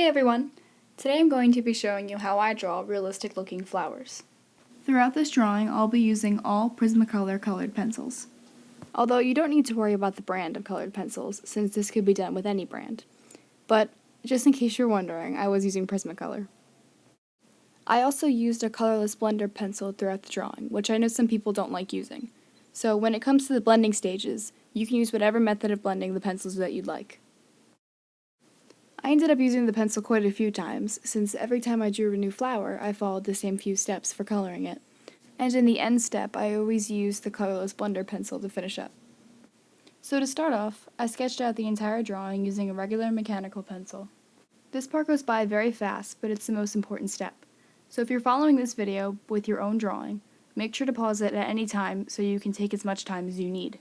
everyone! Today I'm going to be showing you how I draw realistic looking flowers. Throughout this drawing, I'll be using all Prismacolor colored pencils. Although you don't need to worry about the brand of colored pencils, since this could be done with any brand. But, just in case you're wondering, I was using Prismacolor. I also used a colorless blender pencil throughout the drawing, which I know some people don't like using. So when it comes to the blending stages, you can use whatever method of blending the pencils that you'd like. I ended up using the pencil quite a few times, since every time I drew a new flower, I followed the same few steps for coloring it. And in the end step, I always used the colorless blender pencil to finish up. So to start off, I sketched out the entire drawing using a regular mechanical pencil. This part goes by very fast, but it's the most important step. So if you're following this video with your own drawing, make sure to pause it at any time so you can take as much time as you need.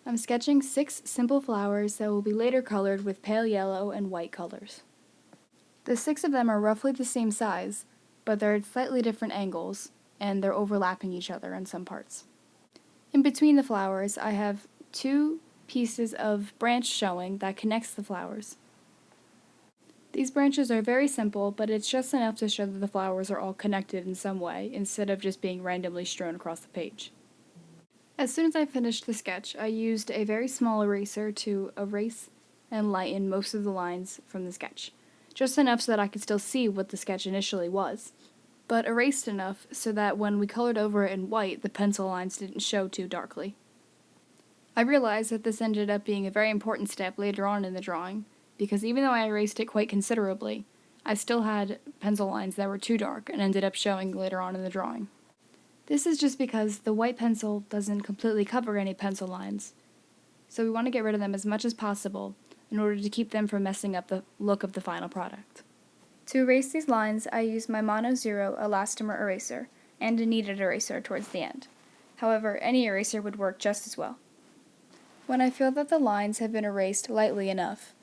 I'm sketching 6 simple flowers that will be later colored with pale yellow and white colors. The 6 of them are roughly the same size, but they're at slightly different angles, and they're overlapping each other in some parts. In between the flowers, I have 2 pieces of branch showing that connects the flowers. These branches are very simple, but it's just enough to show that the flowers are all connected in some way, instead of just being randomly strewn across the page. As soon as I finished the sketch, I used a very small eraser to erase and lighten most of the lines from the sketch, just enough so that I could still see what the sketch initially was, but erased enough so that when we colored over it in white, the pencil lines didn't show too darkly. I realized that this ended up being a very important step later on in the drawing, because even though I erased it quite considerably, I still had pencil lines that were too dark and ended up showing later on in the drawing. This is just because the white pencil doesn't completely cover any pencil lines, so we want to get rid of them as much as possible in order to keep them from messing up the look of the final product. To erase these lines, I used my Mono Zero elastomer eraser and a kneaded eraser towards the end. However, any eraser would work just as well. When I feel that the lines have been erased lightly enough,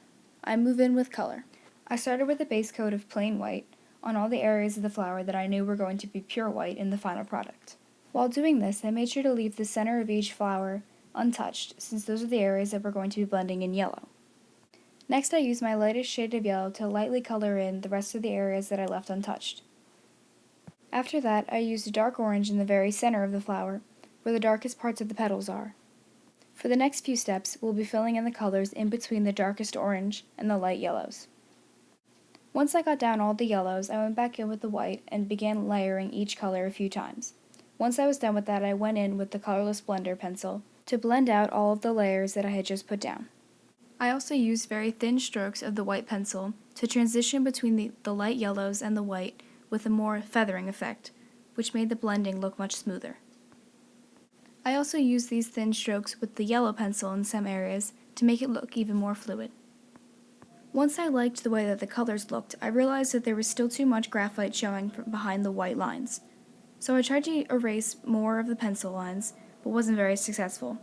I move in with color. I started with a base coat of plain white on all the areas of the flower that I knew were going to be pure white in the final product. While doing this, I made sure to leave the center of each flower untouched, since those are the areas that we're going to be blending in yellow. Next, I used my lightest shade of yellow to lightly color in the rest of the areas that I left untouched. After that, I used a dark orange in the very center of the flower, where the darkest parts of the petals are. For the next few steps, we'll be filling in the colors in between the darkest orange and the light yellows. Once I got down all the yellows, I went back in with the white and began layering each color a few times. Once I was done with that, I went in with the colorless blender pencil to blend out all of the layers that I had just put down. I also used very thin strokes of the white pencil to transition between the light yellows and the white with a more feathering effect, which made the blending look much smoother. I also used these thin strokes with the yellow pencil in some areas to make it look even more fluid. Once I liked the way that the colors looked, I realized that there was still too much graphite showing from behind the white lines. So I tried to erase more of the pencil lines, but wasn't very successful.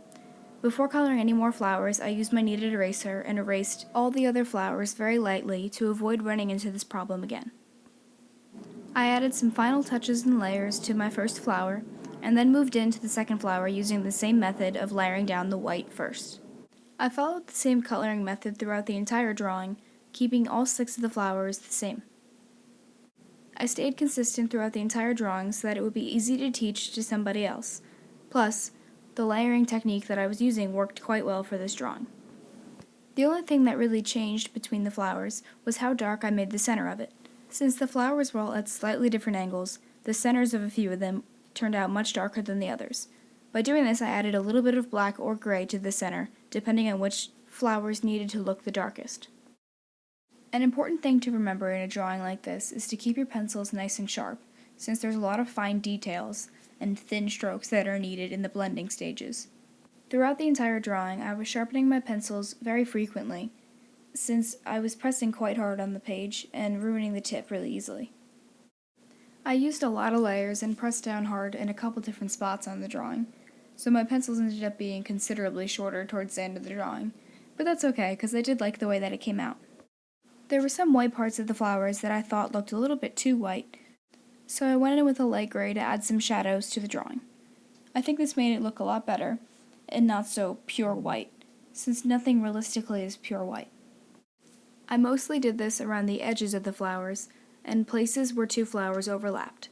Before coloring any more flowers, I used my kneaded eraser and erased all the other flowers very lightly to avoid running into this problem again. I added some final touches and layers to my first flower, and then moved into the second flower using the same method of layering down the white first. I followed the same coloring method throughout the entire drawing, keeping all 6 of the flowers the same. I stayed consistent throughout the entire drawing so that it would be easy to teach to somebody else. Plus, the layering technique that I was using worked quite well for this drawing. The only thing that really changed between the flowers was how dark I made the center of it. Since the flowers were all at slightly different angles, the centers of a few of them turned out much darker than the others. By doing this, I added a little bit of black or gray to the center, depending on which flowers needed to look the darkest. An important thing to remember in a drawing like this is to keep your pencils nice and sharp, since there's a lot of fine details and thin strokes that are needed in the blending stages. Throughout the entire drawing, I was sharpening my pencils very frequently, since I was pressing quite hard on the page and ruining the tip really easily. I used a lot of layers and pressed down hard in a couple different spots on the drawing, so my pencils ended up being considerably shorter towards the end of the drawing, but that's okay because I did like the way that it came out. There were some white parts of the flowers that I thought looked a little bit too white, so I went in with a light gray to add some shadows to the drawing. I think this made it look a lot better, and not so pure white, since nothing realistically is pure white. I mostly did this around the edges of the flowers and places where two flowers overlapped.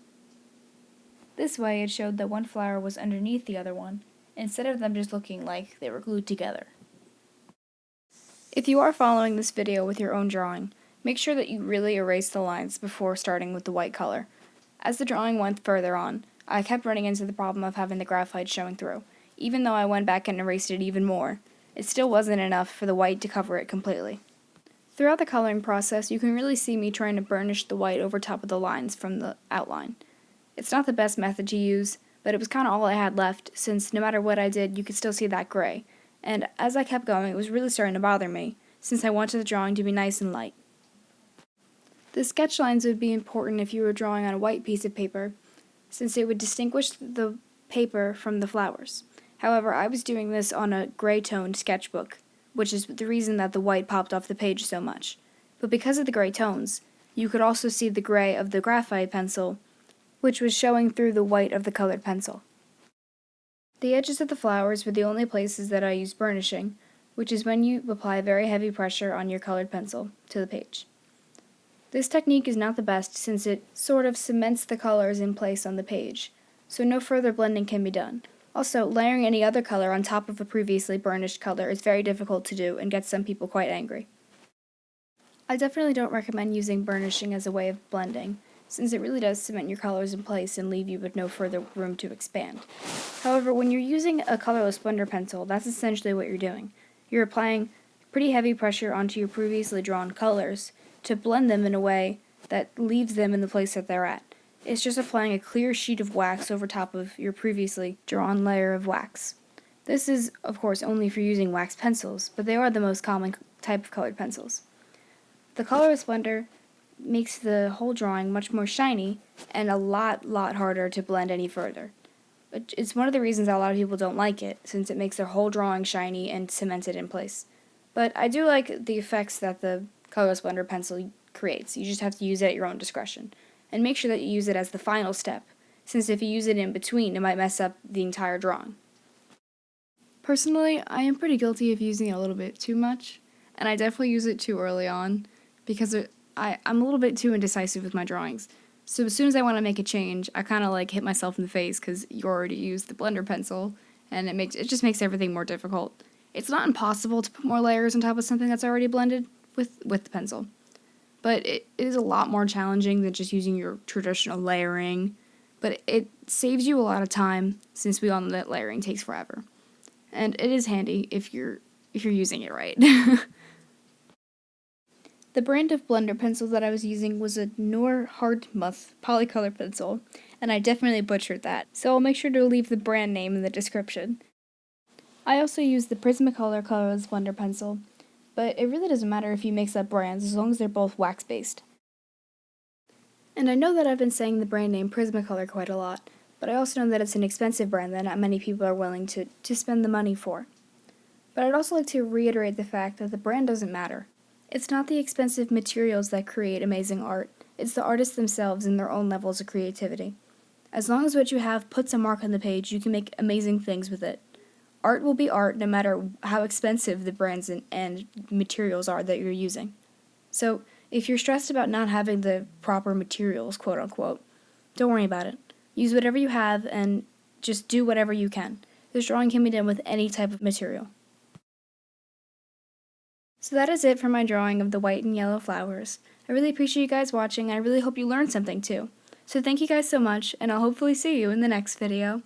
This way it showed that one flower was underneath the other one, instead of them just looking like they were glued together. If you are following this video with your own drawing, make sure that you really erase the lines before starting with the white color. As the drawing went further on, I kept running into the problem of having the graphite showing through. Even though I went back and erased it even more, it still wasn't enough for the white to cover it completely. Throughout the coloring process, you can really see me trying to burnish the white over top of the lines from the outline. It's not the best method to use, but it was kind of all I had left, since no matter what I did, you could still see that gray. And as I kept going, it was really starting to bother me, since I wanted the drawing to be nice and light. The sketch lines would be important if you were drawing on a white piece of paper, since it would distinguish the paper from the flowers. However, I was doing this on a gray toned sketchbook, which is the reason that the white popped off the page so much. But because of the gray tones, you could also see the gray of the graphite pencil, which was showing through the white of the colored pencil. The edges of the flowers were the only places that I used burnishing, which is when you apply very heavy pressure on your colored pencil to the page. This technique is not the best since it sort of cements the colors in place on the page, so no further blending can be done. Also, layering any other color on top of a previously burnished color is very difficult to do and gets some people quite angry. I definitely don't recommend using burnishing as a way of blending, since it really does cement your colors in place and leave you with no further room to expand. However, when you're using a colorless blender pencil, that's essentially what you're doing. You're applying pretty heavy pressure onto your previously drawn colors to blend them in a way that leaves them in the place that they're at. It's just applying a clear sheet of wax over top of your previously drawn layer of wax. This is, of course, only for using wax pencils, but they are the most common type of colored pencils. The colorless blender makes the whole drawing much more shiny and a lot harder to blend any further. It's one of the reasons that a lot of people don't like it, since it makes their whole drawing shiny and cemented in place. But I do like the effects that the colorless blender pencil creates. You just have to use it at your own discretion. And make sure that you use it as the final step, since if you use it in between, it might mess up the entire drawing. Personally, I am pretty guilty of using it a little bit too much, and I definitely use it too early on, because I'm a little bit too indecisive with my drawings. So as soon as I want to make a change, I kind of like hit myself in the face because you already used the blender pencil, and it just makes everything more difficult. It's not impossible to put more layers on top of something that's already blended with the pencil, but it is a lot more challenging than just using your traditional layering. But it saves you a lot of time, since we all know that layering takes forever, and it is handy if you're using it right. The brand of blender pencil that I was using was a Noor Hartmuth polycolor pencil, and I definitely butchered that, so I'll make sure to leave the brand name in the description. I also used the Prismacolor colorless blender pencil, but it really doesn't matter if you mix up brands as long as they're both wax-based. And I know that I've been saying the brand name Prismacolor quite a lot, but I also know that it's an expensive brand that not many people are willing to spend the money for. But I'd also like to reiterate the fact that the brand doesn't matter. It's not the expensive materials that create amazing art, it's the artists themselves and their own levels of creativity. As long as what you have puts a mark on the page, you can make amazing things with it. Art will be art no matter how expensive the brands and materials are that you're using. So, if you're stressed about not having the proper materials, quote unquote, don't worry about it. Use whatever you have and just do whatever you can. This drawing can be done with any type of material. So that is it for my drawing of the white and yellow flowers. I really appreciate you guys watching, and I really hope you learned something too. So thank you guys so much, and I'll hopefully see you in the next video.